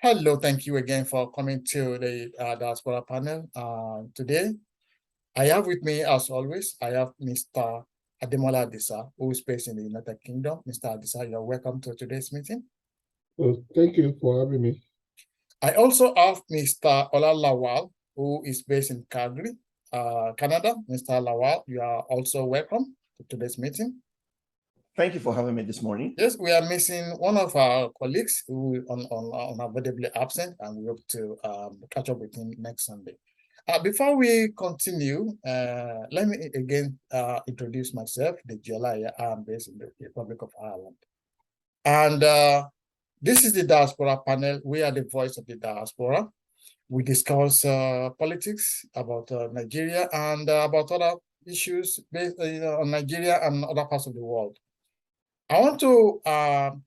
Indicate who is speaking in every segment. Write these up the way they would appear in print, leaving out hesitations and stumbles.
Speaker 1: Hello, thank you again for coming to the diaspora panel. Today, I have with me, as always, I have Mr. Ademola Adisa, who is based in the United Kingdom. Mr. Adisa, you're welcome to today's meeting.
Speaker 2: Well, thank you for having me.
Speaker 1: I also have Mr. Ola Lawal, who is based in Calgary, Canada. Mr. Lawal, you are also welcome to today's meeting.
Speaker 3: Thank you for having me this morning.
Speaker 1: Yes, we are missing one of our colleagues who is unavoidably absent, and we hope to catch up with him next Sunday. Before we continue, let me again introduce myself, the Jolaya. I'm based in the Republic of Ireland. And this is the diaspora panel. We are the voice of the diaspora. We discuss politics about Nigeria and about other issues based on Nigeria and other parts of the world. I want to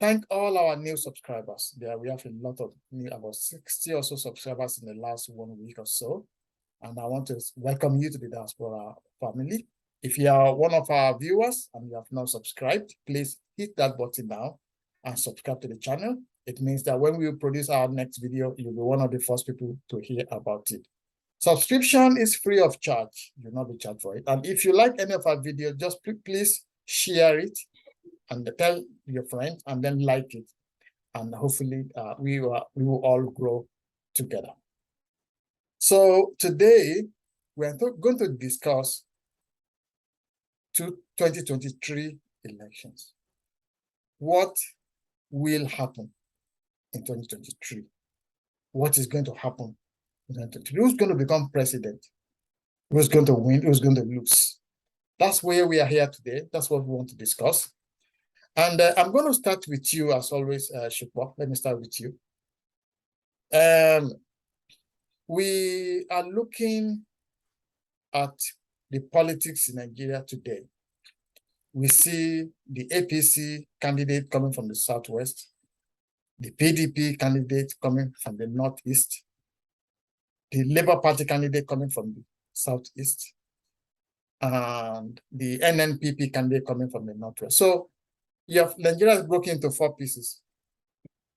Speaker 1: thank all our new subscribers. We have a lot of about 60 or so subscribers in the last 1 week or so. And I want to welcome you to the diaspora family. If you are one of our viewers and you have not subscribed, please hit that button now and subscribe to the channel. It means that when we produce our next video, you'll be one of the first people to hear about it. Subscription is free of charge. You'll not be charged for it. And if you like any of our videos, just please share it and tell your friends, and then like it, and hopefully we will all grow together. So today we're going to discuss 2023 elections. What will happen in 2023? What is going to happen in 2023? Who's going to become president? Who's going to win? Who's going to lose? That's where we are here today. That's what we want to discuss. And I'm going to start with you, as always, Shukwa. Let me start with you. We are looking at the politics in Nigeria today. We see the APC candidate coming from the Southwest, the PDP candidate coming from the Northeast, the Labour Party candidate coming from the Southeast, and the NNPP candidate coming from the Northwest. So you have Nigeria is broken into 4 pieces: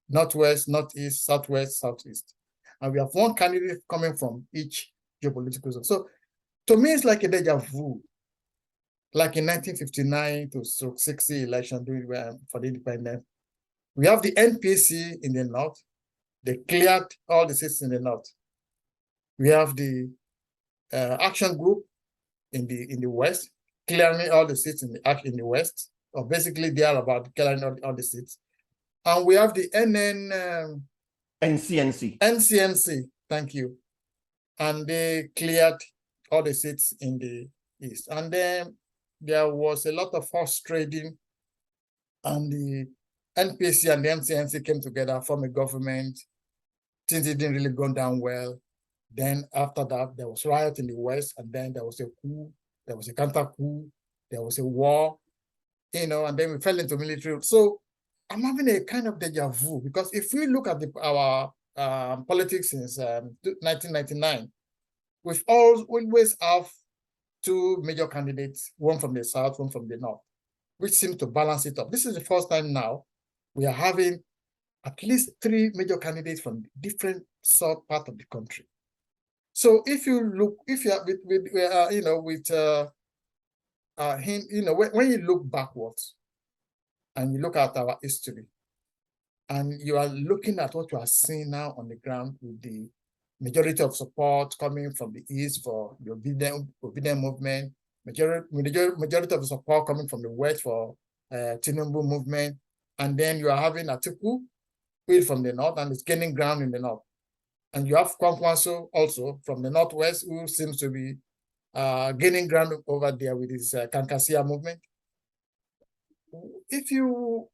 Speaker 1: Northwest, Northeast, Southwest, Southeast. And we have one candidate coming from each geopolitical zone. So to me, it's like a deja vu. Like in 1959 to 60 election for the independence. We have the NPC in the North. They cleared all the seats in the North. We have the Action Group in the West, clearing all the seats in the West. Or basically they are about clearing all the seats. And we have the NCNC, thank you. And they cleared all the seats in the East. And then there was a lot of horse trading, and the NPC and the NCNC came together, formed a government. Things didn't really go down well. Then after that, there was riot in the West, and then there was a coup, there was a counter coup, there was a war. And then we fell into military. So I'm having a kind of deja vu, because if we look at our politics since 1999, we've always have 2 major candidates, one from the South, one from the North, which seems to balance it up. This is the first time now we are having at least 3 major candidates from different south part of the country. So if you look, if you are when you look backwards and you look at our history, and you are looking at what you are seeing now on the ground with the majority of support coming from the East for the obedient movement, majority of support coming from the West for Tinubu movement, and then you are having Atiku from the North, and it's gaining ground in the North. And you have Kwankwaso also from the Northwest, who seems to be gaining ground over there with his Kankasia movement. If you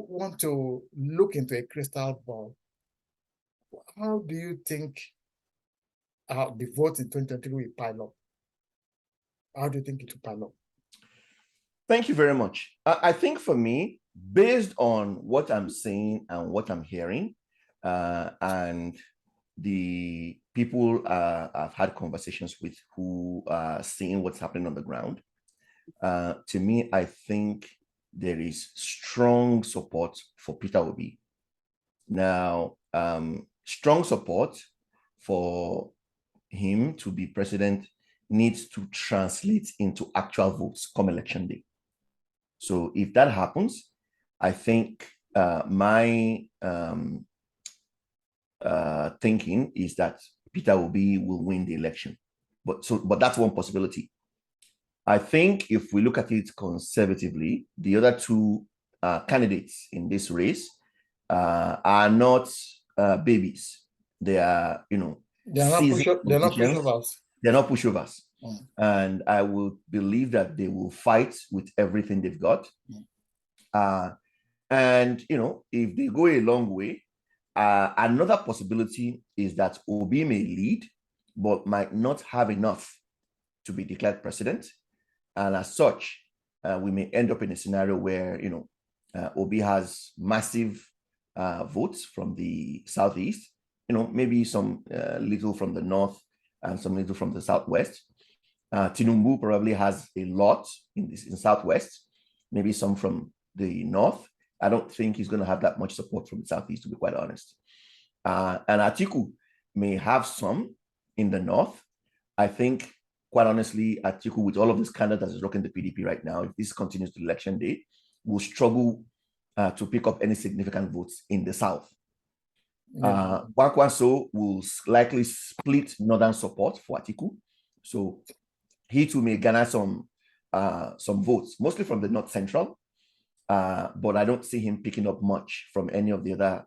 Speaker 1: want to look into a crystal ball, how do you think the vote in 2023 will pile up? How do you think it will pile up?
Speaker 3: Thank you very much. I think for me, based on what I'm seeing and what I'm hearing, and the people I've had conversations with who are seeing what's happening on the ground, to me, I think there is strong support for Peter Obi. Now, strong support for him to be president needs to translate into actual votes come election day. So if that happens, I think my thinking is that Peter Obi will win the election. But that's one possibility. I think if we look at it conservatively, the other two candidates in this race are not babies. They are,
Speaker 1: they're not pushovers.
Speaker 3: They're not pushovers. And I would believe that they will fight with everything they've got. And, if they go a long way, another possibility is that Obi may lead, but might not have enough to be declared president. And as such, we may end up in a scenario where, Obi has massive votes from the Southeast, maybe some little from the North and some little from the Southwest. Tinubu probably has a lot in Southwest, maybe some from the North. I don't think he's going to have that much support from the Southeast, to be quite honest. And Atiku may have some in the North. I think, quite honestly, Atiku, with all of this candidates that is rocking the PDP right now, if this continues to election day, will struggle to pick up any significant votes in the South. Kwankwaso will likely split northern support for Atiku. So he too may garner some votes, mostly from the North Central. But I don't see him picking up much from any of the other,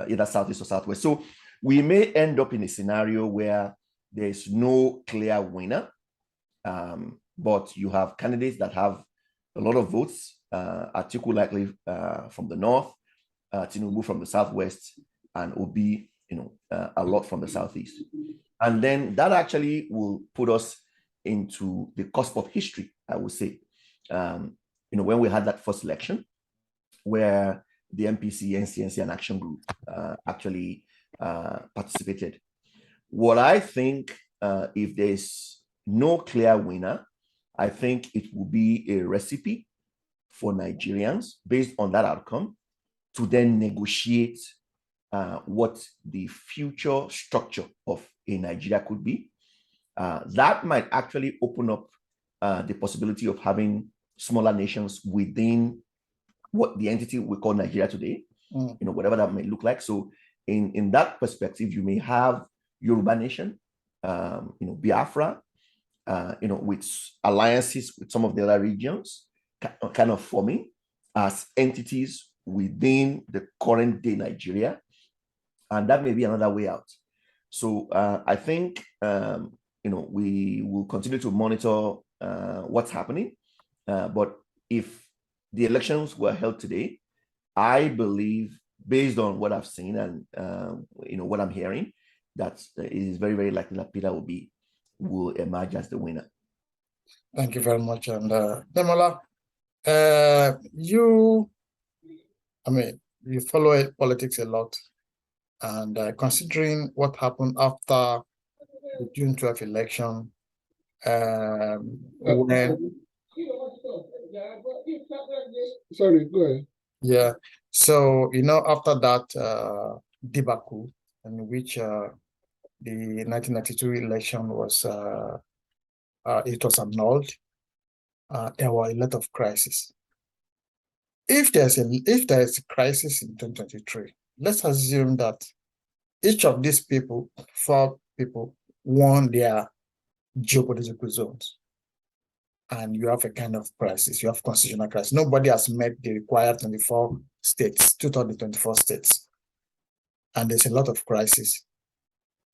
Speaker 3: either Southeast or Southwest. So we may end up in a scenario where there's no clear winner, but you have candidates that have a lot of votes. Atiku likely from the North, Tinubu from the Southwest, and Obi, a lot from the Southeast. And then that actually will put us into the cusp of history, I would say. When we had that first election, where the MPC, NCNC, and Action Group actually participated. What I think, if there's no clear winner, I think it will be a recipe for Nigerians based on that outcome to then negotiate what the future structure of a Nigeria could be. That might actually open up the possibility of having smaller nations within what the entity we call Nigeria today, whatever that may look like. So in that perspective, you may have Yoruba Nation, Biafra, with alliances with some of the other regions, kind of forming as entities within the current day Nigeria. And that may be another way out. So I think, we will continue to monitor what's happening. But if the elections were held today, I believe, based on what I've seen and what I'm hearing, that it is very, very likely that Peter Obi will emerge as the winner.
Speaker 1: Thank you very much. And Demola, you follow politics a lot, and considering what happened after the June 12th election,
Speaker 2: Sorry, go ahead.
Speaker 1: Yeah, so after that debacle, in which the 1992 election was annulled, there were a lot of crises. If there's a crisis in 2023, let's assume that each of these people, 4 people, won their geopolitical zones, and you have a kind of crisis. You have constitutional crisis. Nobody has met the required 24 states, 224 states, and there's a lot of crisis.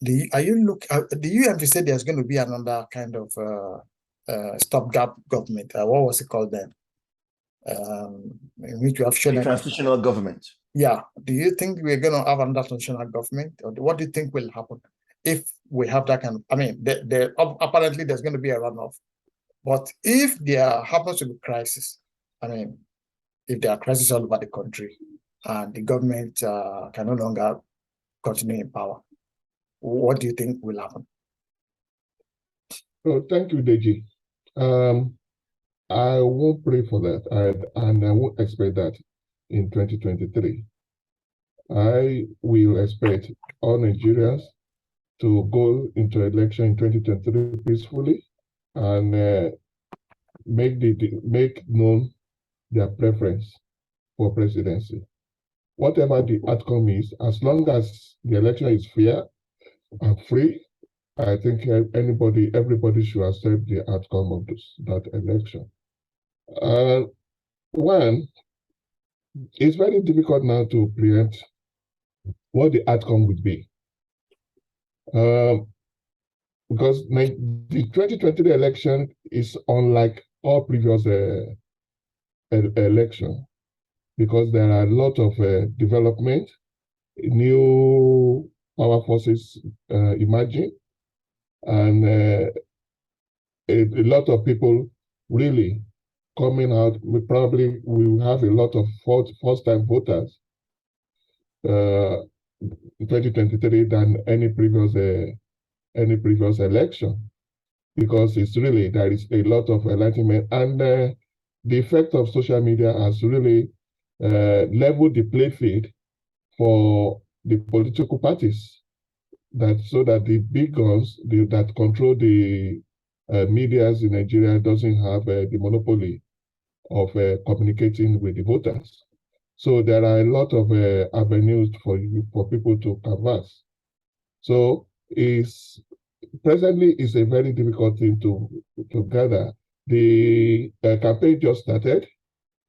Speaker 1: Do you envisage there's going to be another kind of stopgap government? What was it called then? In which you have shown
Speaker 3: a transitional government.
Speaker 1: Yeah. Do you think we're going to have another transitional government, or what do you think will happen if we have that kind of? Apparently there's going to be a runoff, but if there happens to be crisis, if there are crises all over the country and the government can no longer continue in power, what do you think will happen?
Speaker 2: Oh, thank you, Deji. I won't pray for that, and I won't expect that in 2023. I will expect all Nigerians to go into election in 2023 peacefully and make known their preference for presidency. Whatever the outcome is, as long as the election is fair and free, I think everybody should accept the outcome of that election. One, it's very difficult now to preempt what the outcome would be. Because the 2023 election is unlike all previous election, because there are a lot of development, new power forces emerging, and a lot of people really coming out. We probably will have a lot of first-time voters in 2023 than any previous election, because it's really, there is a lot of enlightenment, and the effect of social media has really leveled the play field for the political parties, so that the big guns that control the medias in Nigeria doesn't have the monopoly of communicating with the voters. So there are a lot of avenues for people to canvass. So presently is a very difficult thing to gather. The campaign just started,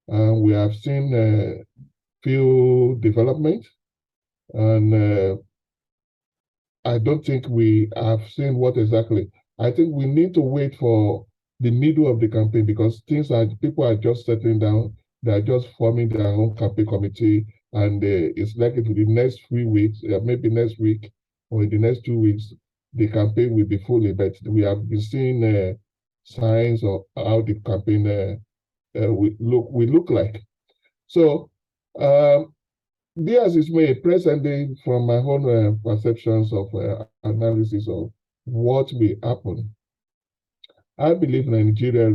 Speaker 2: and we have seen few development, and I don't think we have seen what exactly. I think we need to wait for the middle of the campaign, because people are just settling down. They are just forming their own campaign committee, and it's likely to the next few weeks, maybe next week or in the next 2 weeks, the campaign will be fully. But we have been seeing signs of how the campaign will look like. So be as it may, presently, from my own perceptions of analysis of what will happen, I believe Nigeria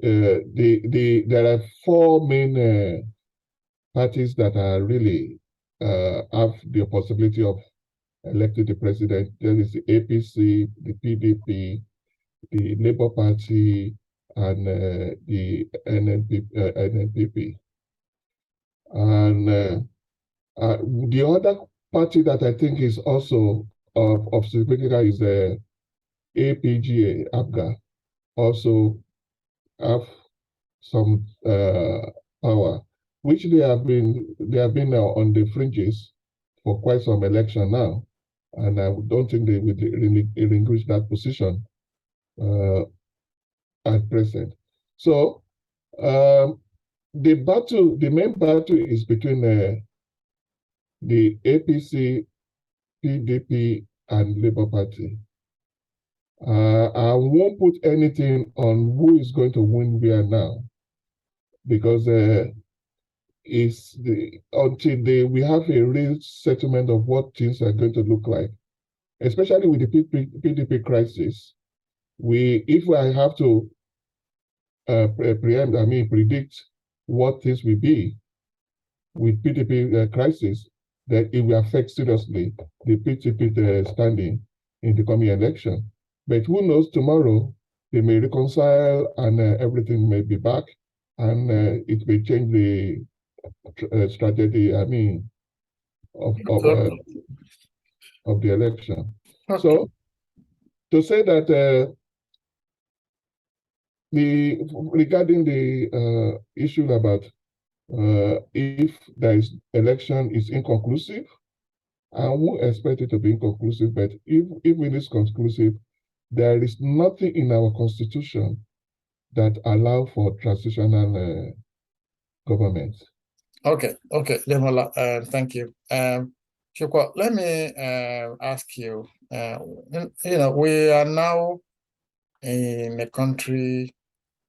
Speaker 2: there are four main parties that are really have the possibility of electing the president. There is the APC, the PDP, the Labour Party, and the NNPP. And the other party that I think is also of significance is the APGA, APGA, also have some power, which they have been on the fringes for quite some election now, and I don't think they will relinquish that position at present. So the main battle is between the APC, PDP, and Labour Party. I won't put anything on who is going to win where now, because until we have a real settlement of what things are going to look like, especially with the PDP crisis. If I have to predict what things will be with PDP crisis, that it will affect seriously the PDP standing in the coming election. But who knows, tomorrow they may reconcile and everything may be back, and it may change the strategy, of the election. Okay. So to say that regarding the issue about if the election is inconclusive, I won't expect it to be inconclusive, but if it is conclusive, there is nothing in our constitution that allow for transitional government.
Speaker 1: Okay, Lemola, thank you. Chukwa, let me ask you, we are now in a country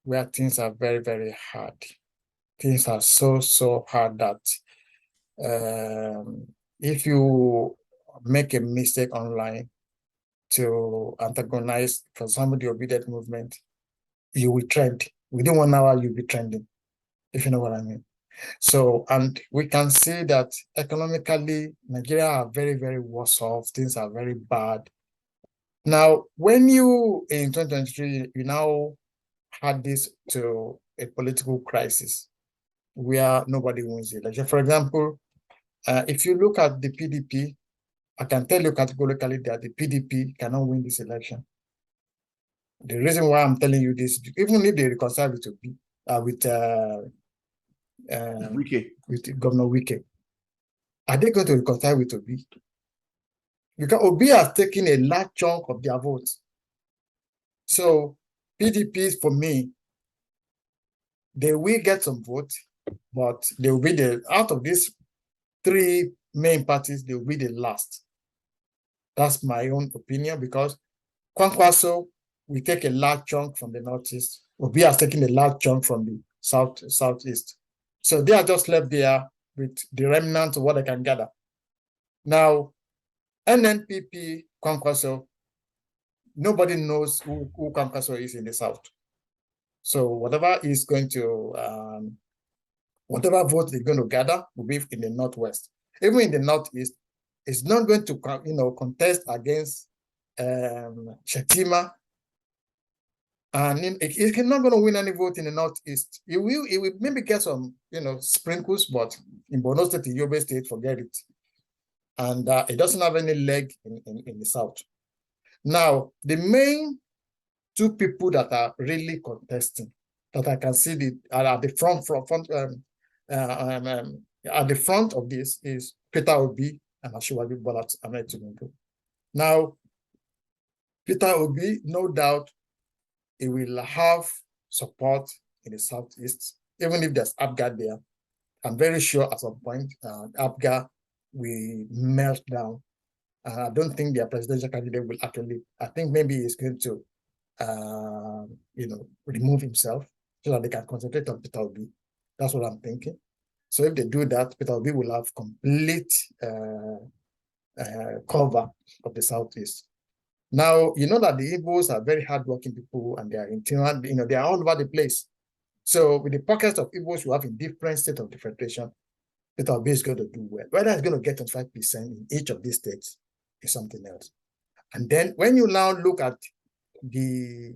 Speaker 1: where things are very, very hard. Things are so hard that if you make a mistake online to antagonize, for example, the obedient movement, you will trend. Within 1 hour, you'll be trending, if you know what I mean. So, and we can see that economically, Nigeria are very, very worse off. Things are very bad. Now, when you, in 2023, you now had this to a political crisis where nobody wins the election. For example, if you look at the PDP, I can tell you categorically that the PDP cannot win this election. The reason why I'm telling you this, even if they reconcile with Governor Wike, are they going to reconcile with Obi? Because Obi has taken a large chunk of their votes. So PDP, for me, they will get some votes, but they will be out of these three main parties, they will be the last. That's my own opinion, because Kwankwaso will take a large chunk from the northeast. Obi has taken a large chunk from the southeast. So they are just left there with the remnant of what they can gather. Now, NNPP, Kwankwaso, nobody knows who Kwankwaso is in the south. So whatever is going to, whatever vote they're going to gather will be in the northwest. Even in the northeast, it's not going to, contest against Shetima, and it's not going to win any vote in the northeast. It will maybe get some, sprinkles, but in Borno State, in Yobe State, forget it. And it doesn't have any leg in the south. Now, the main two people that are really contesting, that I can see are at the at the front of this is Peter Obi and Asiwaju Bola Ahmed Tinubu. Now, Peter Obi, no doubt, he will have support in the southeast, even if there's APGA there. I'm very sure at some point APGA will melt down. I don't think their presidential candidate will actually. I think maybe he's going to, remove himself so that they can concentrate on Peter Obi. That's what I'm thinking. So if they do that, Peter Obi will have complete cover of the southeast. Now, you know that the Igbos are very hardworking people, and they are internal, they are all over the place. So with the pockets of Igbos you have in different states of the federation, Peter Obi is going to do well. Whether it's going to get 25% in each of these states is something else. And then when you now look at the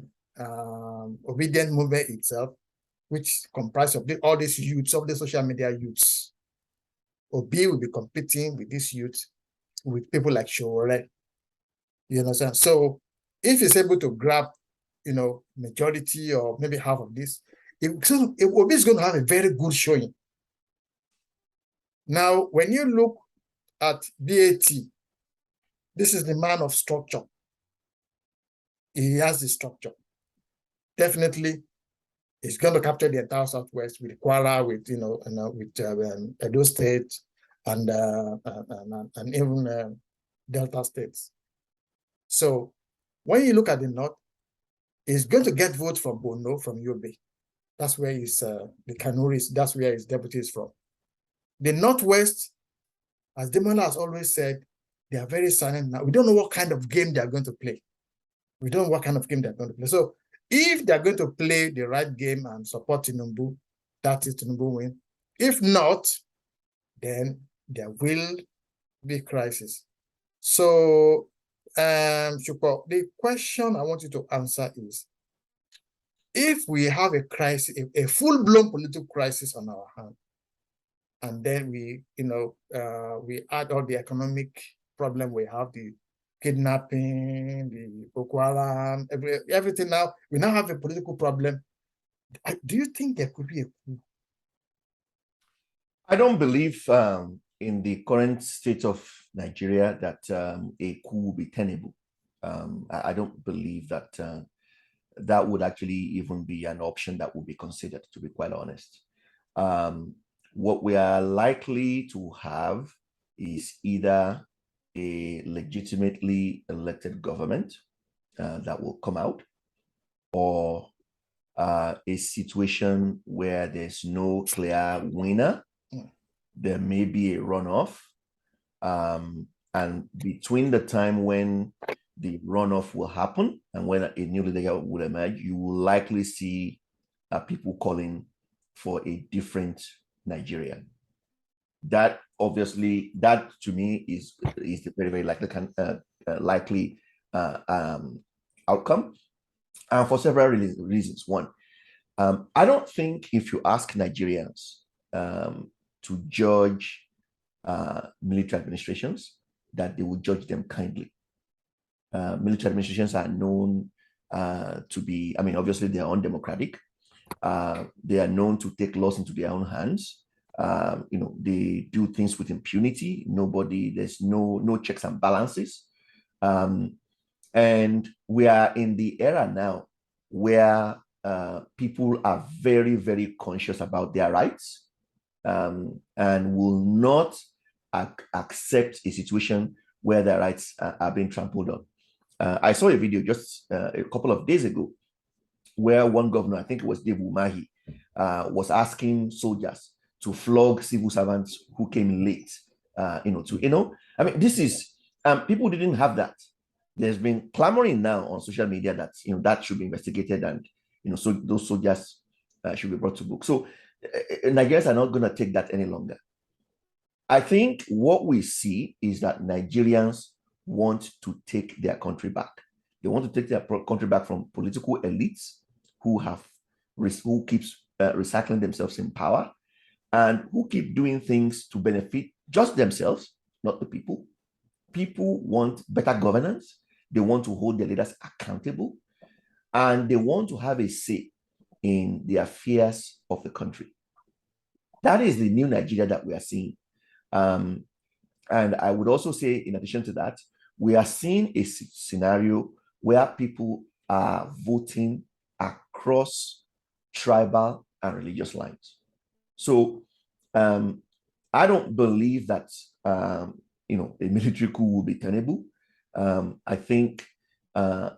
Speaker 1: obedient movement itself, which comprises of all these youths, of the social media youths, Obi will be competing with these youths, with people like Showore. You understand? So if he's able to grab, majority or maybe half of this, Obi is going to have a very good showing. Now, when you look at BAT, this is the man of structure. He has the structure. Definitely, he's going to capture the entire Southwest with Kwara, with Edo State, and even Delta states. So when you look at the north, he's going to get votes from Borno, from Yobe. That's where the Kanuris, that's where his deputy is from. The northwest, as Demola has always said, they are very silent now. We don't know what kind of game they are going to play. We don't know what kind of game they're going to play. So if they're going to play the right game and support Tinubu, that is Tinubu win. If not, then there will be crisis. So, Shuko, the question I want you to answer is, if we have a crisis, a full-blown political crisis on our hands, and then we add all the economic problem we have, the kidnapping, the Boko Haram, everything now, we now have a political problem. Do you think there could be a coup?
Speaker 3: I don't believe in the current state of Nigeria that a coup will be tenable. I don't believe that that would actually even be an option that would be considered, to be quite honest. What we are likely to have is either a legitimately elected government that will come out, or a situation where there's no clear winner. There may be a runoff. And between the time when the runoff will happen and when a new leader will emerge, you will likely see people calling for a different Nigeria. That obviously, that to me is the very, very likely outcome, and for several reasons. One, I don't think if you ask Nigerians to judge military administrations, that they would judge them kindly. Military administrations are known to be, I mean, obviously they are undemocratic. They are known to take laws into their own hands. You know, they do things with impunity. There's no checks and balances. And we are in the era now where people are very, very conscious about their rights and will not accept a situation where their rights are being trampled on. I saw a video just a couple of days ago where one governor, I think it was Dave Umahi, was asking soldiers to flog civil servants who came late. I mean, this is people didn't have that. There's been clamoring now on social media that that should be investigated, and so those soldiers should be brought to book. So Nigerians are not going to take that any longer. I think what we see is that Nigerians want to take their country back. They want to take their country back from political elites who keeps recycling themselves in power and who keep doing things to benefit just themselves, not the people. People want better governance. They want to hold their leaders accountable, and they want to have a say in the affairs of the country. That is the new Nigeria that we are seeing. And I would also say, in addition to that, we are seeing a scenario where people are voting across tribal and religious lines. So I don't believe that a military coup will be tenable. I think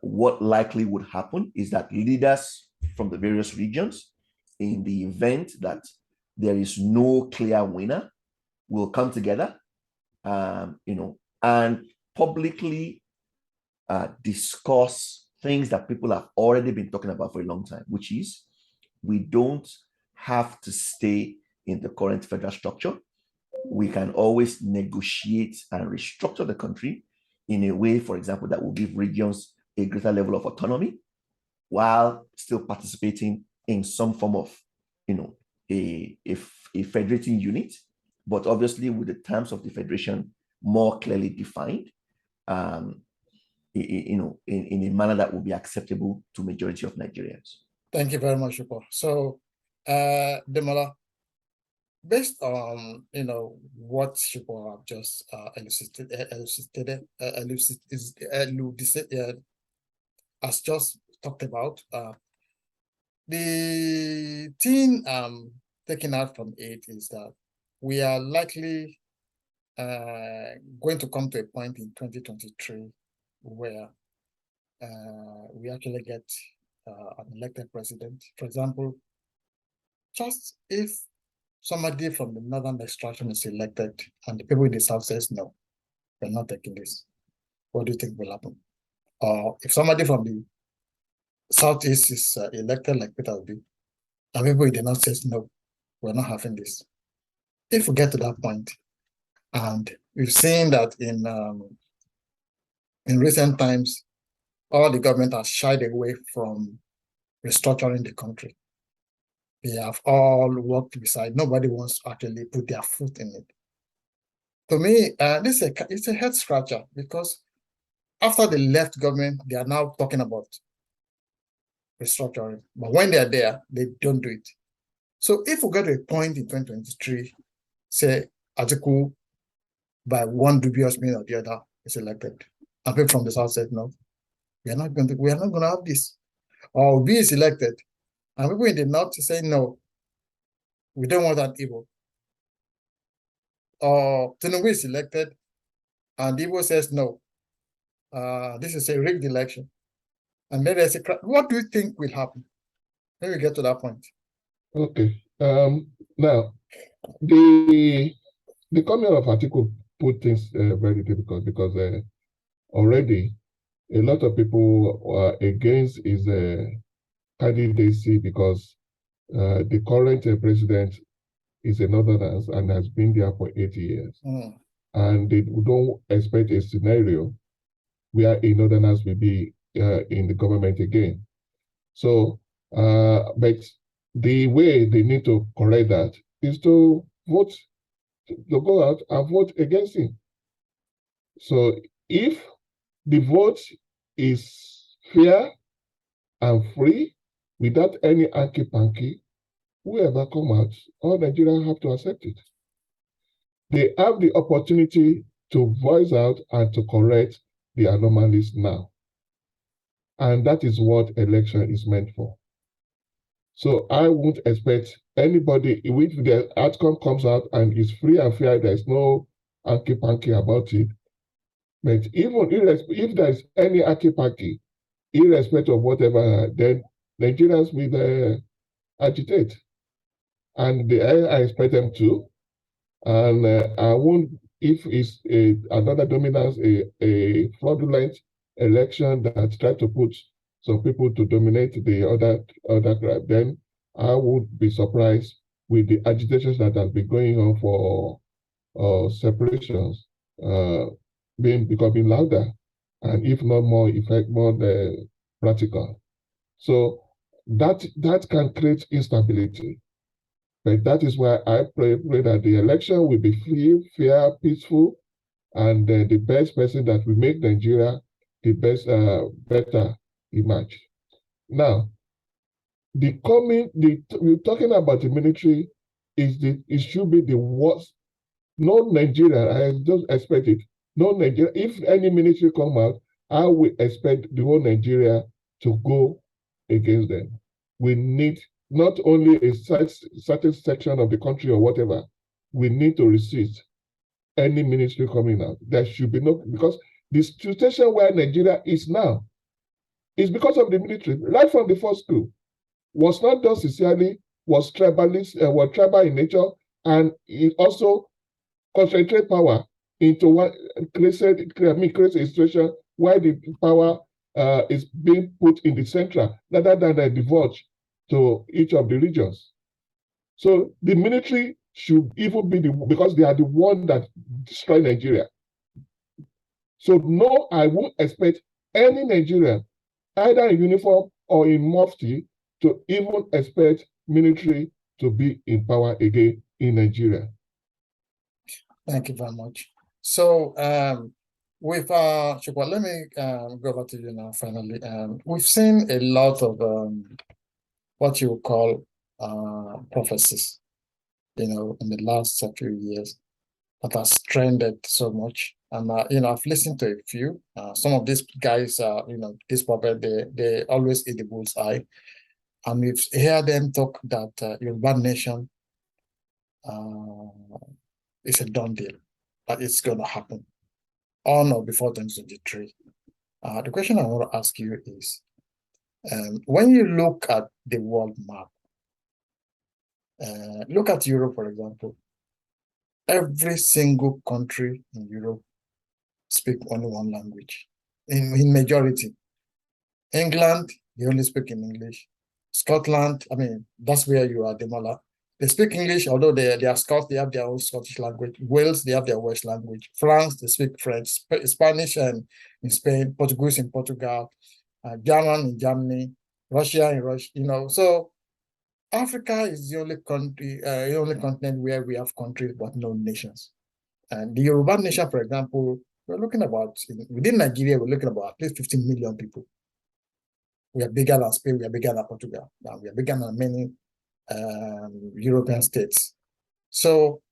Speaker 3: what likely would happen is that leaders from the various regions, in the event that there is no clear winner, will come together, and publicly discuss things that people have already been talking about for a long time, which is we don't have to stay in the current federal structure. We can always negotiate and restructure the country in a way, for example, that will give regions a greater level of autonomy while still participating in some form of, a federating unit, but obviously with the terms of the federation more clearly defined, in a manner that will be acceptable to majority of Nigerians.
Speaker 1: Thank you very much, Yuko. So, Demola, based on what Yuko have just has just talked about, the thing taken out from it is that we are likely going to come to a point in 2023 where we actually get an elected president. For example, just if somebody from the northern extraction is elected and the people in the south says, no, we're not taking this, what do you think will happen? Or if somebody from the southeast is elected like Peter Obi, and people in the north says, no, we're not having this. If we get to that point, and we've seen that in recent times, all the government has shied away from restructuring the country. They have all worked beside. Nobody wants to actually put their foot in it. To me, it's a head scratcher, because after the left government, they are now talking about restructuring. But when they are there, they don't do it. So if we get to a point in 2023, say Atiku, by one dubious means or the other, is elected, and people from the south said, no, we are not going to have this. Or Obi is elected, and people in the north say, no, we don't want that evil. Or Tinubu is elected, and Igbo says, no, this is a rigged election. And then there's what do you think will happen when we get to that point?
Speaker 2: Okay. Now, the coming of Atiku put things very difficult, because already a lot of people are against his candidacy because the current president is a northerner and has been there for 80 years. And they don't expect a scenario where a northerners will be in the government again. So, but the way they need to correct that is to vote, to go out and vote against him. So if the vote is fair and free, without any hanky-panky, whoever come out, all Nigerians have to accept it. They have the opportunity to voice out and to correct the anomalies now. And that is what election is meant for. So I won't expect anybody, if the outcome comes out and is free and fair, there's no hanky-panky about it. But even if there's any hanky-panky, irrespective of whatever, then Nigerians will agitate. And I expect them to. And I won't, if it's another dominance, a fraudulent election that try to put some people to dominate the other tribe, then I would be surprised with the agitations that have been going on for separations becoming louder, and if not more practical. So that can create instability. But that is why I pray that the election will be free, fair, peaceful, and the best person that will make Nigeria the best, better emerge. Now, we're talking about the military, it should be the worst. No Nigeria, I just expect it. No Nigeria, if any military come out, I will expect the whole Nigeria to go against them. We need not only a certain section of the country or whatever, we need to resist any ministry coming out. There should be no, because the situation where Nigeria is now is because of the military. Right from the first coup, was not done sincerely, was tribalist, was tribal in nature, and it also concentrate power into what creates a situation where the power is being put in the central rather than divulge to each of the regions. So the military should even be because they are the one that destroy Nigeria. So no, I won't expect any Nigerian, either in uniform or in mufti, to even expect military to be in power again in Nigeria.
Speaker 1: Thank you very much. So with Chukwa, let me go over to you now finally. We've seen a lot of what you call prophecies, in the last few years that has trended so much. And I've listened to a few. Some of these guys, this prophet, they always hit the bullseye. And we've heard them talk that Yoruba Nation is a done deal, that it's going to happen on or before 2023. The question I want to ask you is, when you look at the world map, look at Europe, for example. Every single country in Europe speak only one language, in majority. England, they only speak in English. Scotland, I mean, that's where you are, Demola. They speak English, although they are Scots, they have their own Scottish language. Wales, they have their Welsh language. France, they speak French. Spanish and in Spain, Portuguese in Portugal, German in Germany, Russia in Russia, So Africa is the only country, the only continent where we have countries but no nations. And the Yoruba Nation, for example, we're looking about, within Nigeria, we're looking about at least 15 million people. We are bigger than Spain, we are bigger than Portugal, and we are bigger than many European states. So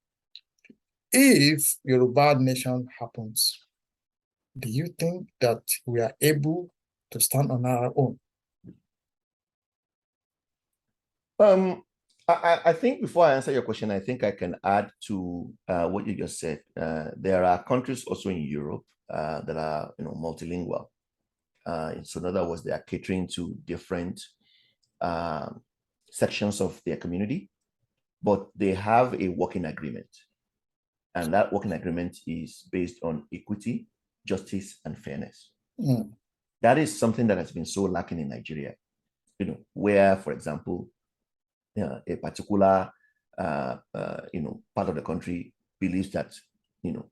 Speaker 1: if Yoruba Nation happens, do you think that we are able to stand on our own?
Speaker 3: I think before I answer your question, I think I can add to what you just said. There are countries also in Europe that are multilingual. So in other words, they are catering to different sections of their community, but they have a working agreement. And that working agreement is based on equity, justice, and fairness. That is something that has been so lacking in Nigeria, where, for example, a particular part of the country believes that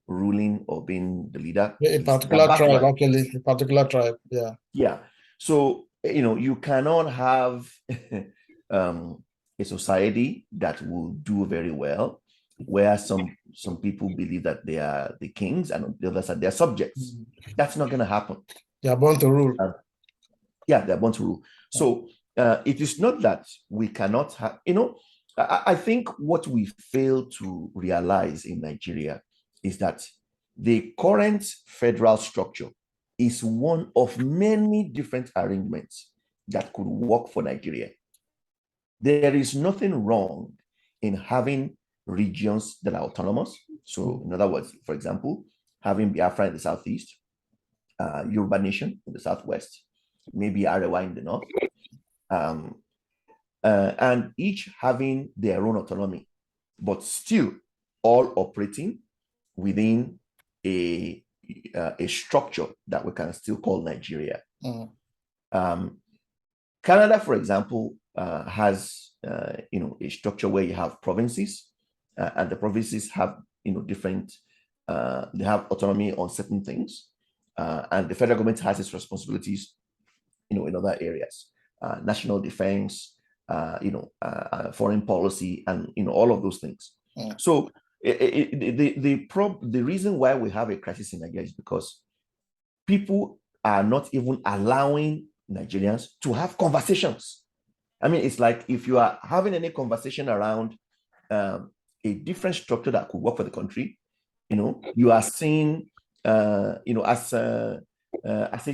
Speaker 3: ruling or being the leader,
Speaker 1: a particular tribe, actually, a particular tribe,
Speaker 3: yeah. So you cannot have a society that will do very well where some people believe that they are the kings and the others are their subjects. That's not going to happen.
Speaker 1: They are born to rule.
Speaker 3: They're born to rule. So it is not that we cannot have, I think what we fail to realize in Nigeria is that the current federal structure is one of many different arrangements that could work for Nigeria. There is nothing wrong in having regions that are autonomous. So, in other words, for example, having Biafra in the southeast, Yoruba Nation in the southwest, maybe Arewa in the north, and each having their own autonomy, but still all operating within a structure that we can still call Nigeria. Canada, for example, has a structure where you have provinces, and the provinces have different. They have autonomy on certain things, and the federal government has its responsibilities, in other areas, national defense, foreign policy, and all of those things. So the reason why we have a crisis in Nigeria is because people are not even allowing Nigerians to have conversations. I mean, it's like if you are having any conversation around a different structure that could work for the country, you are seen, as a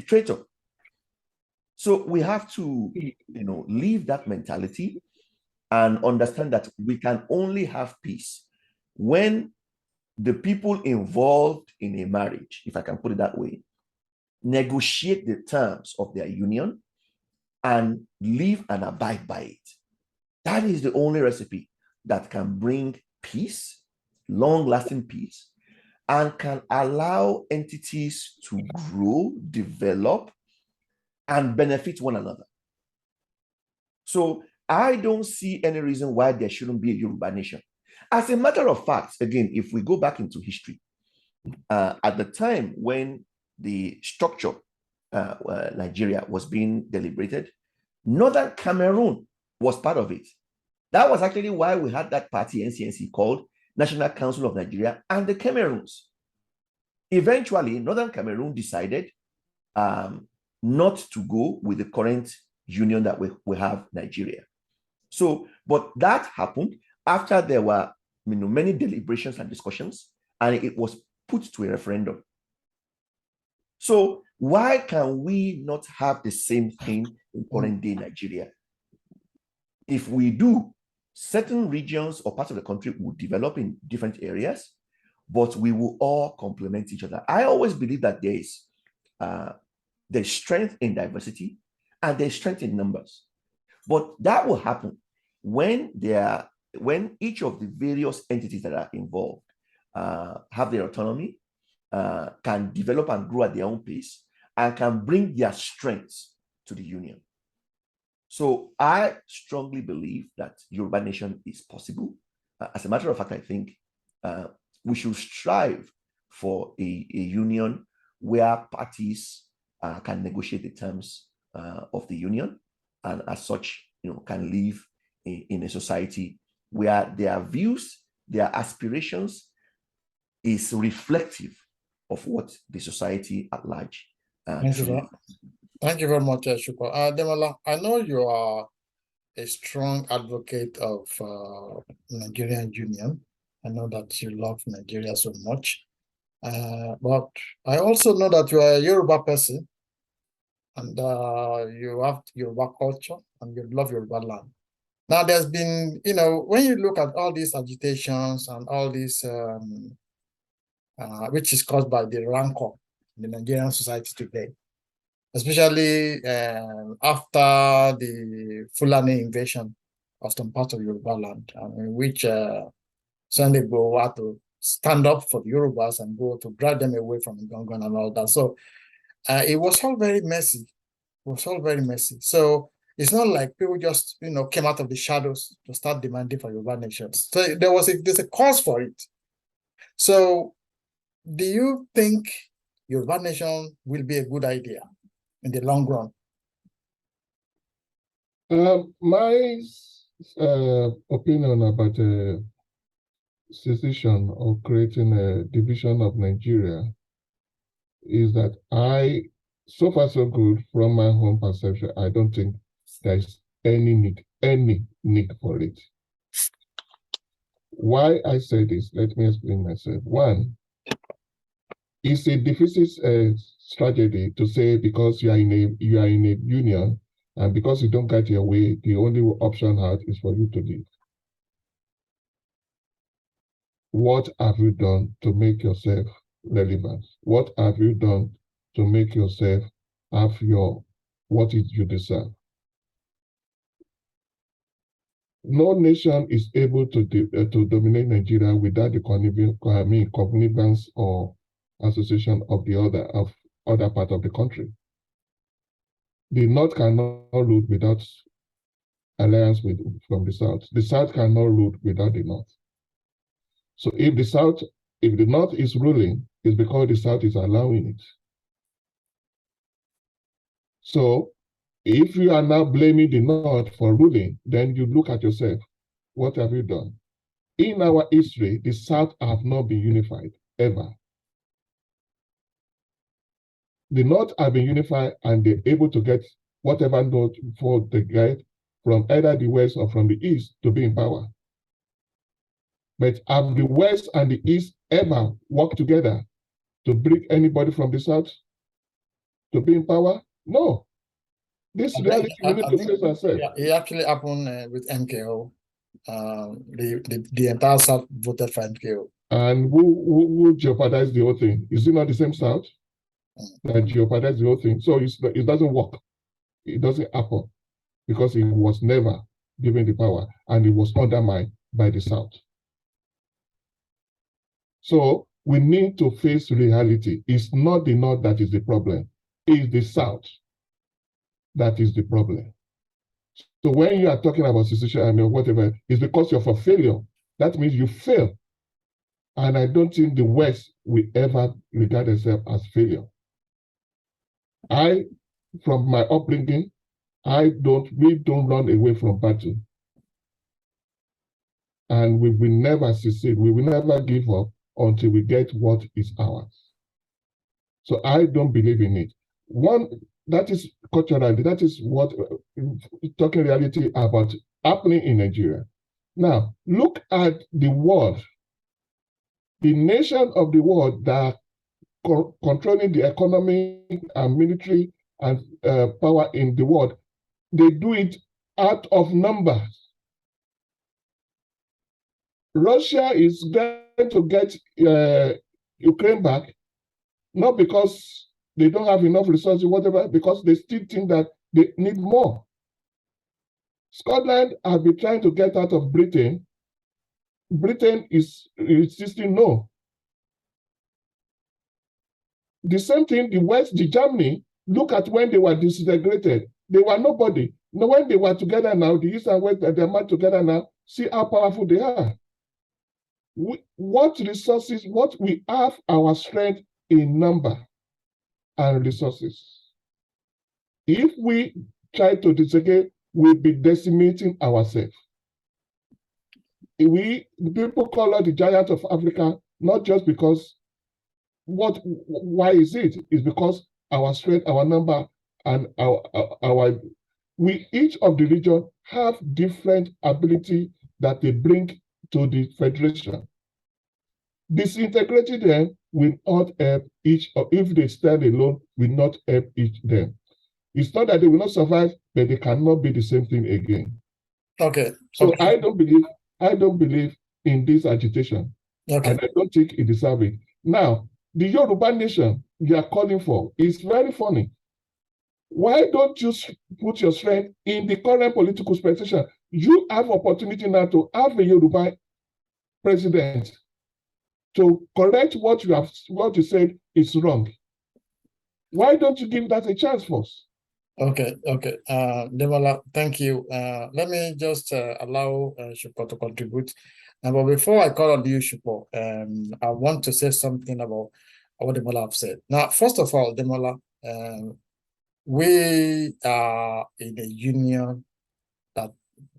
Speaker 3: traitor. So we have to, leave that mentality and understand that we can only have peace when the people involved in a marriage, if I can put it that way, negotiate the terms of their union and live and abide by it. That is the only recipe that can bring peace, long-lasting peace, and can allow entities to grow, develop, and benefit one another. So I don't see any reason why there shouldn't be a Yoruba nation. As a matter of fact, again, if we go back into history, at the time when the structure, Nigeria, was being deliberated, Northern Cameroon was part of it. That was actually why we had that party, NCNC, called National Council of Nigeria and the Cameroons. Eventually, Northern Cameroon decided not to go with the current union that we have, Nigeria. So, but that happened after there were many deliberations and discussions, and it was put to a referendum. So why can we not have the same thing in current day Nigeria? If we do, certain regions or parts of the country will develop in different areas, but we will all complement each other. I always believe that there's strength in diversity and there's strength in numbers. But that will happen when each of the various entities that are involved have their autonomy, can develop and grow at their own pace, and can bring their strengths to the union. So I strongly believe that Yoruba Nation is possible. As a matter of fact, I think we should strive for a union where parties can negotiate the terms of the union, and as such, can live in a society where their views, their aspirations is reflective of what the society at large.
Speaker 1: Thank you very much, Shukwa. Demola, I know you are a strong advocate of Nigerian Union. I know that you love Nigeria so much. But I also know that you are a Yoruba person, and you have Yoruba culture, and you love Yoruba land. Now, there's been, when you look at all these agitations and all this, which is caused by the rancor in the Nigerian society today, especially after the Fulani invasion of some parts of Yoruba land, in which Sunday Igboho had to stand up for the Yorubas and go to drive them away from Gangan and all that. So it was all very messy. It was all very messy. So it's not like people just, came out of the shadows to start demanding for Yoruba Nation. So there's a cause for it. So do you think Yoruba Nation will be a good idea in the long run?
Speaker 2: My opinion about secession or creating a division of Nigeria is that so far so good from my home perception, I don't think there's any need for it. Why I say this, let me explain myself. One, it's a deficit strategy to say because you are in a union and because you don't get your way, the only option out is for you to leave. What have you done to make yourself relevant? What have you done to make yourself have what you deserve? No nation is able to dominate Nigeria without the connivance or association of other part of the country. The North cannot rule without alliance from the South. The South cannot rule without the North. So if the North is ruling, it's because the South is allowing it. So if you are now blaming the North for ruling, then you look at yourself. What have you done? In our history, the South have not been unified, ever. The North have been unified and they're able to get whatever North for the guide from either the West or from the East to be in power. But have the West and the East ever worked together to bring anybody from the South to be in power? No. This reality we need to face ourselves.
Speaker 1: Yeah, it actually happened with NKO. The entire South voted for NKO.
Speaker 2: And who jeopardized the whole thing? Is it not the same South that jeopardized the whole thing? So it doesn't work. It doesn't happen because it was never given the power and it was undermined by the South. So we need to face reality. It's not the North that is the problem. It's the South that is the problem. So when you are talking about secession and whatever, it's because you're a failure. That means you fail. And I don't think the West will ever regard itself as failure. From my upbringing, we don't run away from battle. And we will never succeed. We will never give up until we get what is ours. So I don't believe in it. One, that is culturally, that is what talking reality about happening in Nigeria. Now, look at the world. The nation of the world that are controlling the economy and military and power in the world, they do it out of numbers. Russia is going to get Ukraine back, not because they don't have enough resources, whatever, because they still think that they need more. Scotland have been trying to get out of Britain. Britain is insisting no. The same thing, the West, the Germany, look at when they were disintegrated. They were nobody. Now, when they were together now, the East and West, they're married together now, see how powerful they are. What resources, what we have our strength in number and resources. If we try to disagree, we'll be decimating ourselves. People call us the giant of Africa, not just because why is it? It's because our strength, our number, and each of the region have different ability that they bring to the federation. Disintegrating them will not help each, or if they stand alone, will not help each them. It's not that they will not survive, but they cannot be the same thing again.
Speaker 1: Okay.
Speaker 2: So okay. I don't believe in this agitation. Okay. And I don't think it deserves it. Now, the Yoruba Nation you are calling for is very funny. Why don't you put your strength in the current political situation? You have opportunity now to have a Yoruba president to correct what you said is wrong. Why don't you give that a chance first?
Speaker 1: Okay. Demola, thank you. Let me just allow Shupo to contribute. But before I call on you, Shupo, I want to say something about what Demola have said. Now, first of all, Demola, we are in a union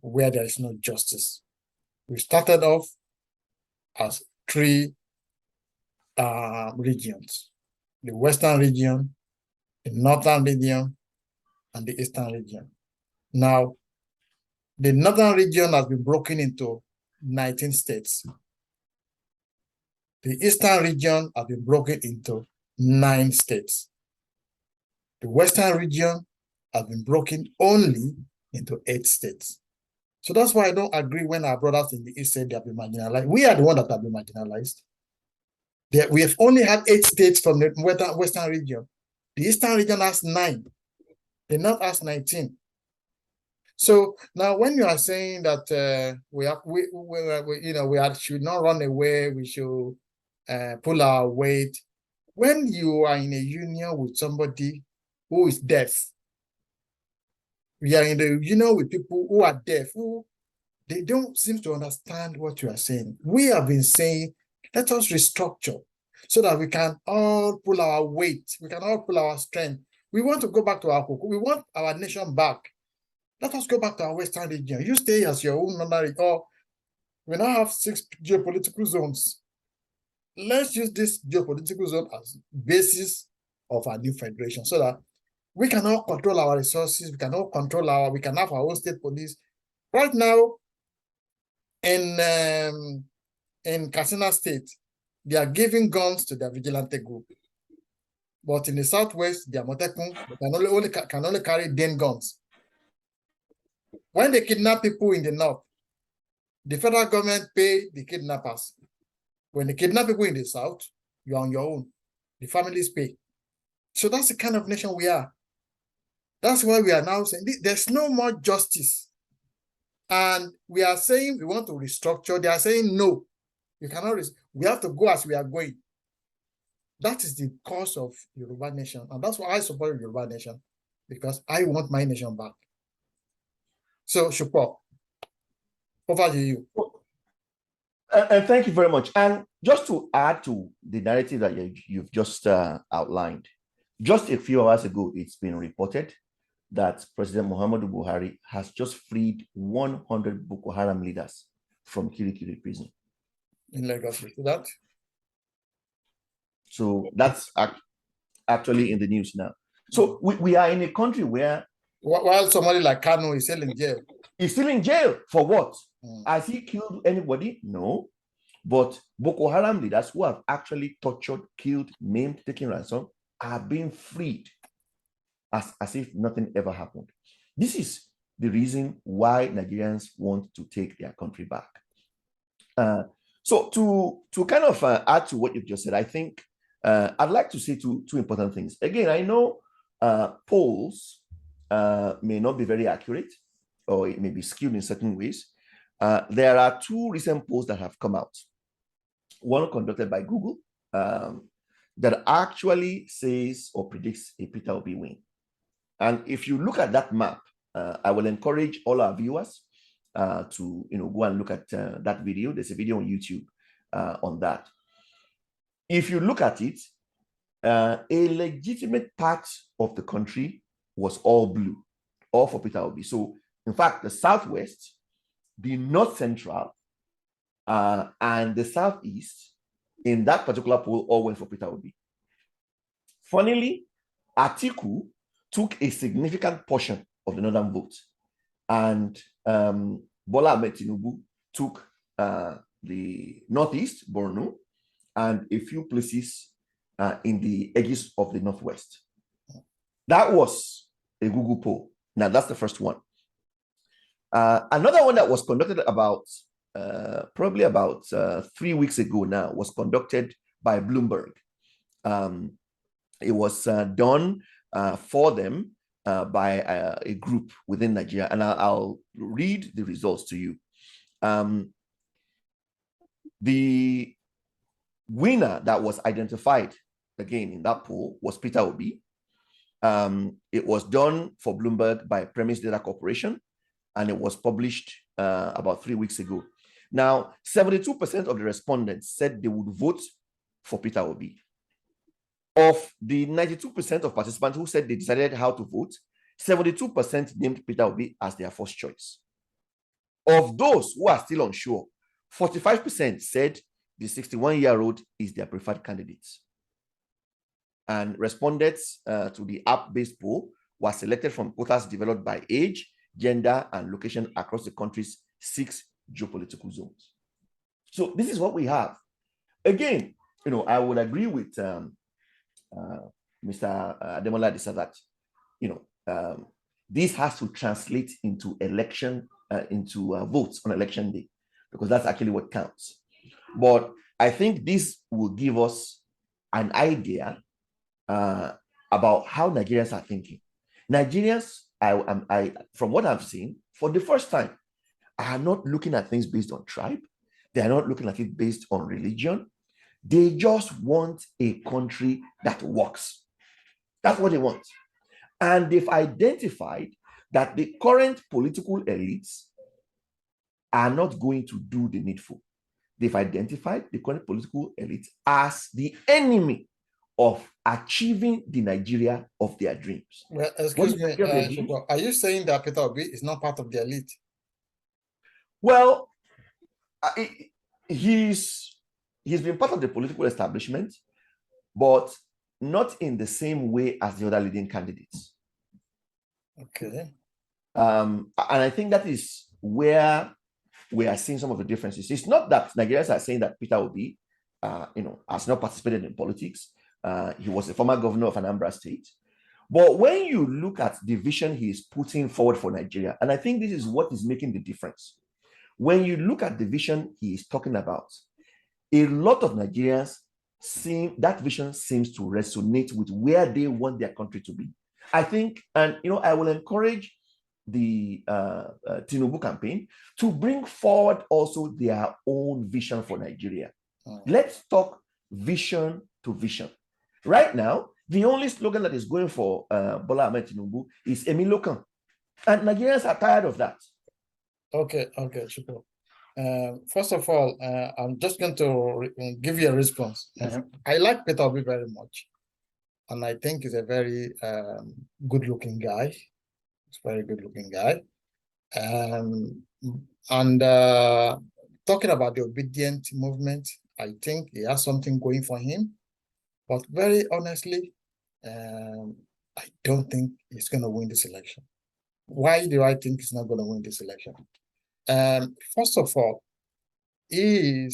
Speaker 1: where there is no justice. We started off as three regions: the Western region, the Northern region, and the Eastern region. Now, the Northern region has been broken into 19 states. The Eastern region has been broken into 9 states. The Western region has been broken only into 8 states. So that's why I don't agree when our brothers in the East say they have been marginalized. We are the ones that have been marginalized. We have only had 8 states from the Western region. The Eastern region has 9. The North has 19. So now, when you are saying that we should not run away, we should pull our weight. When you are in a union with somebody who is deaf, we are in a union with people who are deaf, who they don't seem to understand what you are saying. We have been saying, let us restructure so that we can all pull our weight, we can all pull our strength. We want to go back to we want our nation back. Let us go back to our Western region. You stay as your own number. Or we now have 6 geopolitical zones. Let's use this geopolitical zone as basis of our new federation so that we can all control our resources. We can all control we can have our own state police. Right now, in Katsina State, they are giving guns to their vigilante group. But in the Southwest, the Amotekun can only carry 10 guns. When they kidnap people in the North, the federal government pay the kidnappers. When they kidnap people in the South, you're on your own. The families pay. So that's the kind of nation we are. That's why we are now saying there's no more justice. And we are saying we want to restructure. They are saying no, you cannot. We have to go as we are going. That is the cause of Yoruba Nation. And that's why I support Yoruba Nation, because I want my nation back. So, Shupo, over to you.
Speaker 3: And thank you very much. And just to add to the narrative that you've just outlined, just a few hours ago, it's been reported that President Muhammadu Buhari has just freed 100 Boko Haram leaders from Kirikiri prison.
Speaker 1: In Lagos, that?
Speaker 3: So that's actually in the news now. So we are in a country where...
Speaker 1: While somebody like Kano is still in jail.
Speaker 3: He's still in jail for what? Has he killed anybody? No. But Boko Haram leaders who have actually tortured, killed, maimed, taken ransom are being freed as if nothing ever happened. This is the reason why Nigerians want to take their country back. So to kind of add to what you've just said, I think I'd like to say two important things. Again, I know polls may not be very accurate, or it may be skewed in certain ways. There are 2 recent polls that have come out. One conducted by Google that actually says or predicts a Peter Obi win. And if you look at that map, I will encourage all our viewers to go and look at that video. There's a video on YouTube on that. If you look at it, a legitimate part of the country was all blue, all for Peter Obi. So, in fact, the Southwest, the North Central, and the Southeast, in that particular poll, all went for Peter Obi. Funnily, Atiku took a significant portion of the northern vote, and Bola Ahmed Tinubu took the Northeast, Borno, and a few places in the edges of the Northwest. That was a Google poll. Now, that's the first one. Another one that was conducted about probably about 3 weeks ago now was conducted by Bloomberg. It was done for them by a group within Nigeria, and I'll read the results to you. The winner that was identified again in that poll was Peter Obi, It was done for Bloomberg by Premise Data Corporation, and it was published about 3 weeks ago. Now, 72% of the respondents said they would vote for Peter Obi. Of the 92% of participants who said they decided how to vote, 72% named Peter Obi as their first choice. Of those who are still unsure, 45% said the 61-year-old is their preferred candidate. And respondents to the app-based poll were selected from quotas developed by age, gender, and location across the country's 6 geopolitical zones. So this is what we have. Again, I would agree with Mr. Ademola Adisa that, this has to translate into votes on election day, because that's actually what counts. But I think this will give us an idea about how Nigerians are thinking. Nigerians, from what I've seen, for the first time, are not looking at things based on tribe. They are not looking at it based on religion. They just want a country that works. That's what they want. And they've identified that the current political elites are not going to do the needful. They've identified the current political elite as the enemy of achieving the Nigeria of their dreams.
Speaker 1: Well, excuse me, are you saying that Peter Obi is not part of the elite?
Speaker 3: Well, he's been part of the political establishment, but not in the same way as the other leading candidates.
Speaker 1: Okay.
Speaker 3: And I think that is where we are seeing some of the differences. It's not that Nigerians are saying that Peter Obi, has not participated in politics. He was a former governor of Anambra State. But when you look at the vision he is putting forward for Nigeria, and I think this is what is making the difference. When you look at the vision he is talking about, a lot of Nigerians that vision seems to resonate with where they want their country to be. I think, and I will encourage the Tinubu campaign to bring forward also their own vision for Nigeria. Let's talk vision to vision. Right now, the only slogan that is going for Bola Ahmed Tinubu is Emilokan. And Nigerians are tired of that.
Speaker 1: Okay, Shukro. First of all, I'm just going to give you a response. I like Peter Obi very much. And I think he's a very good-looking guy. He's a very good-looking guy. Talking about the obedient movement, I think he has something going for him. But very honestly, I don't think he's going to win this election. Why do I think he's not going to win this election? First of all, he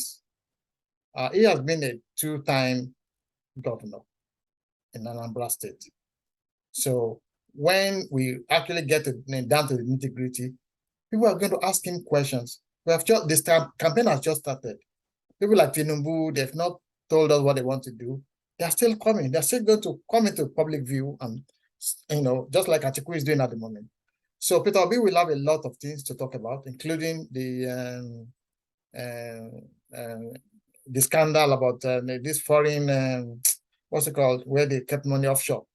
Speaker 1: has been a 2-time governor in Anambra State. So when we actually get down to the nitty-gritty, people are going to ask him questions. This campaign has just started. People like Tinubu, they've not told us what they want to do. They're still coming. They're still going to come into public view, and just like Atiku is doing at the moment. So Peter Obi will have a lot of things to talk about, including the scandal about this foreign, what's it called, where they kept money offshore.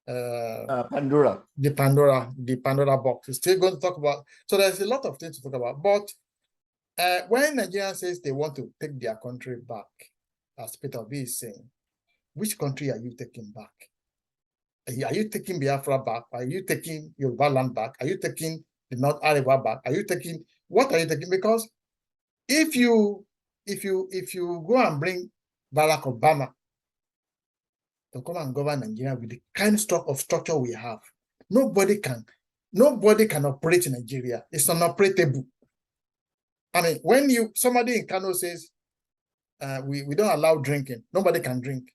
Speaker 3: Pandora.
Speaker 1: The Pandora box. He's still going to talk about. So there's a lot of things to talk about. But when Nigeria says they want to take their country back, as Peter Obi is saying, which country are you taking back? Are you taking Biafra back? Are you taking Yoruba land back? Are you taking the North Arewa back? What are you taking? Because if you go and bring Barack Obama to come and govern Nigeria with the kind of structure we have, nobody can operate in Nigeria. It's unoperatable. I mean, when somebody in Kano says we don't allow drinking, nobody can drink.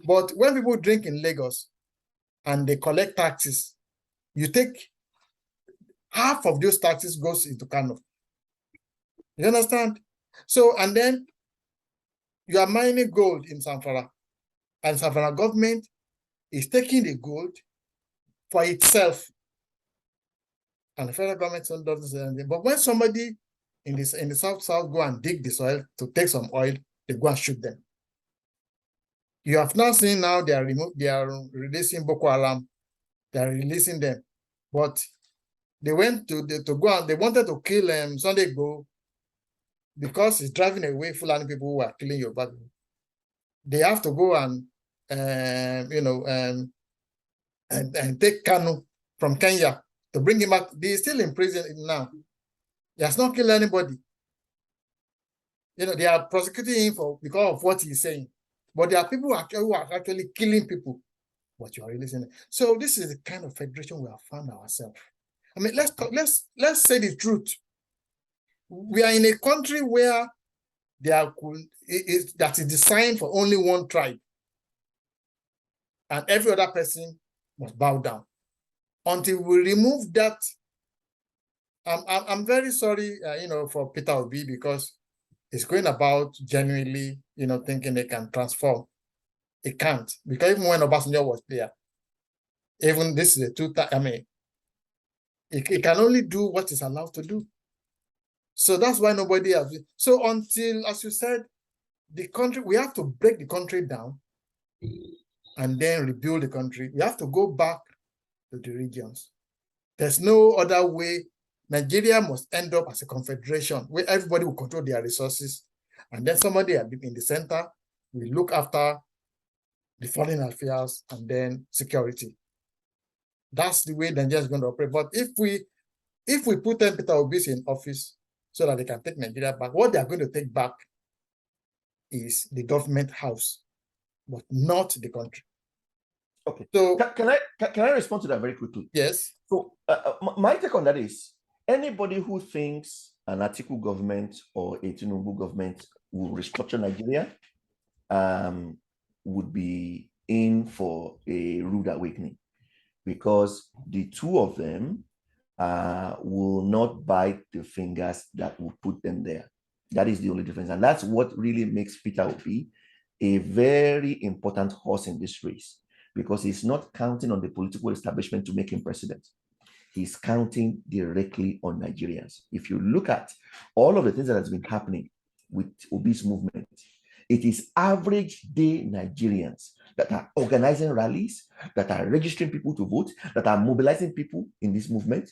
Speaker 1: But when people drink in Lagos and they collect taxes, you take half of those taxes goes into Kano. You understand? So, and then you are mining gold in Zamfara, and Zamfara government is taking the gold for itself, and the federal government doesn't say anything. But when somebody in the south go and dig the soil to take some oil, they go and shoot them. You have not seen now they are releasing Boko Haram, they are releasing them, but they went to go and they wanted to kill Sunday Igboho because he's driving away Fulani people who are killing your body. They have to go and take Kanu from Kenya to bring him back. He's still in prison now. He has not killed anybody. They are prosecuting him because of what he's saying. But there are people who are actually killing people. But you are releasing it. So this is the kind of federation we have found ourselves. I mean, let's say the truth. We are in a country where that is designed for only one tribe, and every other person must bow down. Until we remove that, I'm very sorry, for Peter Obi, because it's going about genuinely, thinking they can transform. It can't, because even when Obasanjo was there, even this is a two-time. I mean, it can only do what it's allowed to do. So that's why nobody has. So until, as you said, the country, we have to break the country down and then rebuild the country. We have to go back to the regions. There's no other way. Nigeria must end up as a confederation where everybody will control their resources, and then somebody in the center will look after the foreign affairs and then security. That's the way Nigeria is going to operate. But if we put Peter Obi in office so that they can take Nigeria back, what they are going to take back is the government house, but not the country.
Speaker 3: Okay.
Speaker 1: So
Speaker 3: can I respond to that very quickly?
Speaker 1: Yes.
Speaker 3: So my take on that is, anybody who thinks an Atiku government or a Tinubu government will restructure Nigeria would be in for a rude awakening, because the two of them will not bite the fingers that will put them there. That is the only difference. And that's what really makes Peter Obi a very important horse in this race, because he's not counting on the political establishment to make him president. He's counting directly on Nigerians. If you look at all of the things that has been happening with Obi's movement, it is average day Nigerians that are organizing rallies, that are registering people to vote, that are mobilizing people in this movement.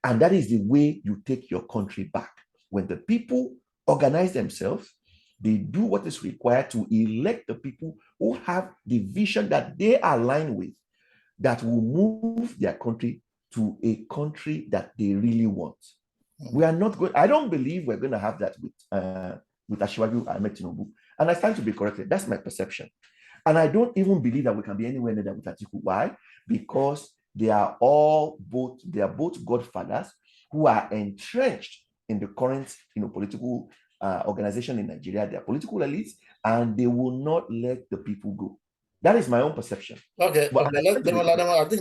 Speaker 3: And that is the way you take your country back. When the people organize themselves, they do what is required to elect the people who have the vision that they align with, that will move their country to a country that they really want. We are not going. I don't believe we're going to have that with Asiwaju Ahmed Tinubu, and I stand to be corrected. That's my perception, and I don't even believe that we can be anywhere near that with Atiku. Why? Because they are both godfathers who are entrenched in the current, political organization in Nigeria. They are political elites, and they will not let the people go. That is my own perception.
Speaker 1: Okay, I think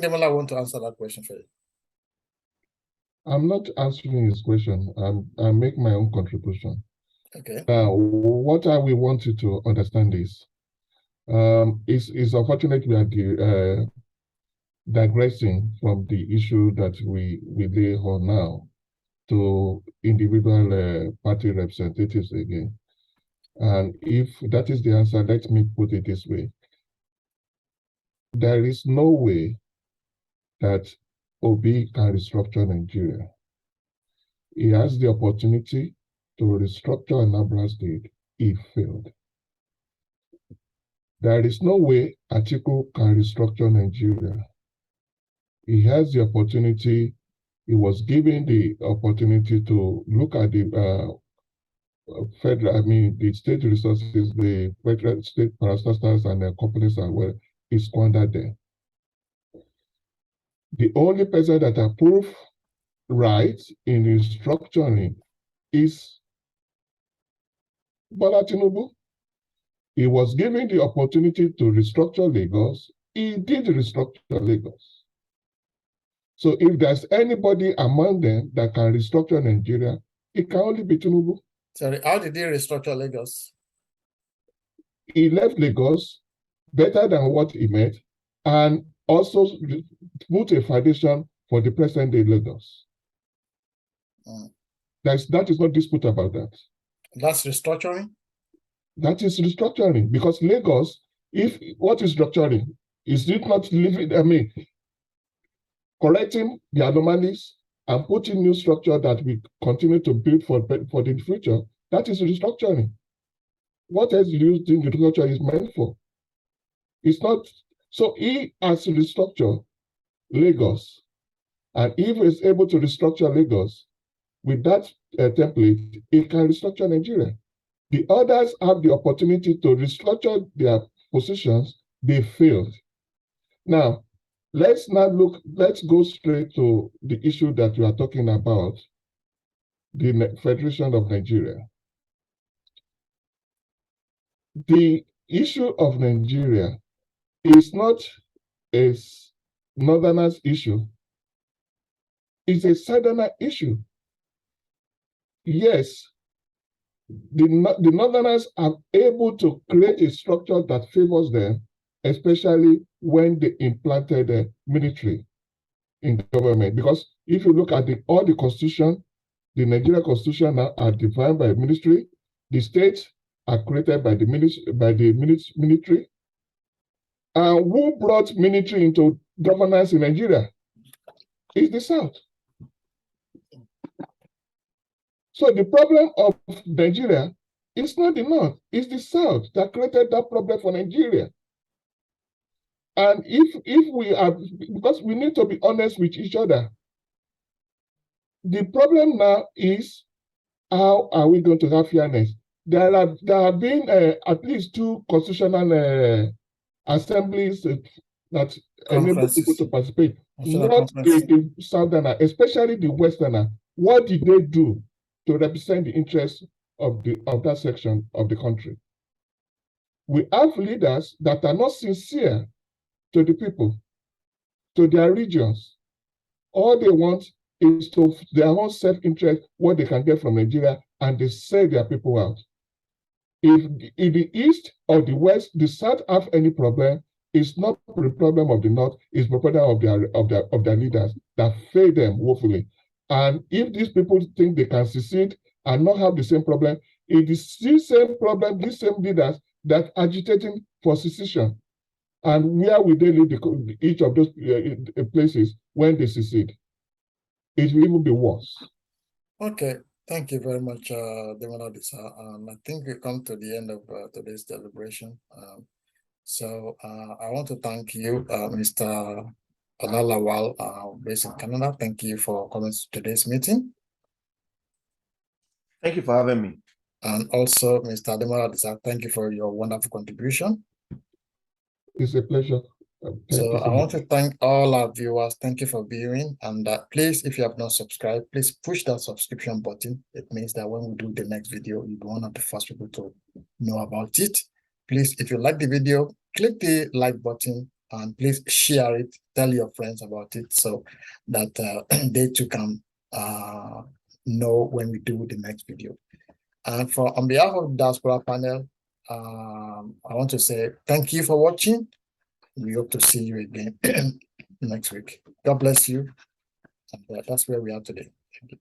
Speaker 1: Demola want to answer that question for you.
Speaker 2: I'm not answering his question. I make my own contribution.
Speaker 1: Okay.
Speaker 2: What I will want you to understand is, it's unfortunate we are digressing from the issue that we lay on now to individual party representatives again. And if that is the answer, let me put it this way. There is no way that Obi can restructure Nigeria. He has the opportunity to restructure Anambra State. He failed. There is no way Atiku can restructure Nigeria. He has the opportunity. He was given the opportunity to look at the the state resources, the federal state parastatals and their companies are well, he squandered them. The only person that approved right in restructuring is Bola Tinubu. He was given the opportunity to restructure Lagos. He did restructure Lagos. So if there's anybody among them that can restructure Nigeria, it can only be Tinubu.
Speaker 1: Sorry, how did he restructure Lagos?
Speaker 2: He left Lagos better than what he made, and also put a foundation for the present day Lagos. That is not dispute about that.
Speaker 1: That's restructuring?
Speaker 2: That is restructuring, because Lagos if what is structuring? Is it not living, correcting the anomalies and putting new structure that we continue to build for the future? That is restructuring. What else do you think the restructure is meant for? It's not. So he has to restructure Lagos. And if he's able to restructure Lagos with that template, he can restructure Nigeria. The others have the opportunity to restructure their positions. They failed. Now, let's go straight to the issue that you are talking about, the Federation of Nigeria. The issue of Nigeria is not a northerners issue. It's a southerner issue. Yes, the northerners are able to create a structure that favors them, especially when they implanted the military in government. Because if you look at all the constitution, the Nigerian constitution now are defined by military. The states are created by the military. And who brought military into governance in Nigeria? It's the South. So the problem of Nigeria is not the North, it's the South that created that problem for Nigeria. And if we are, because we need to be honest with each other, the problem now is, how are we going to have fairness? There have been at least 2 constitutional assemblies that enable people to participate. What the Southerner, especially the Westerner, what did they do to represent the interests of that section of the country? We have leaders that are not sincere to the people, to their regions. All they want is to their own self-interest, what they can get from Nigeria, and they sell their people out. If in the East or the West, the South have any problem, it's not the problem of the North, it's the problem of their leaders that fail them woefully. And if these people think they can secede and not have the same problem, it is the same problem, these same leaders that are agitating for secession. And where will they leave each of those places when they secede? It will even be worse.
Speaker 1: Okay, thank you very much, Demola Disa. I think we come to the end of today's deliberation. So I want to thank you, Mr. Alalawal, based in Canada. Thank you for coming to today's meeting.
Speaker 3: Thank you for having me.
Speaker 1: And also, Mr. Demola Disa, thank you for your wonderful contribution.
Speaker 2: It's a pleasure.
Speaker 1: So I want to thank all our viewers. Thank you for viewing. And please, if you have not subscribed, please push that subscription button. It means that when we do the next video, you'll be one of the first people to know about it. Please, if you like the video, click the like button and please share it. Tell your friends about it so that they too can know when we do the next video. And on behalf of the Diaspora panel, I want to say thank you for watching. We hope to see you again next week. God bless you. And that's where we are today. Thank you.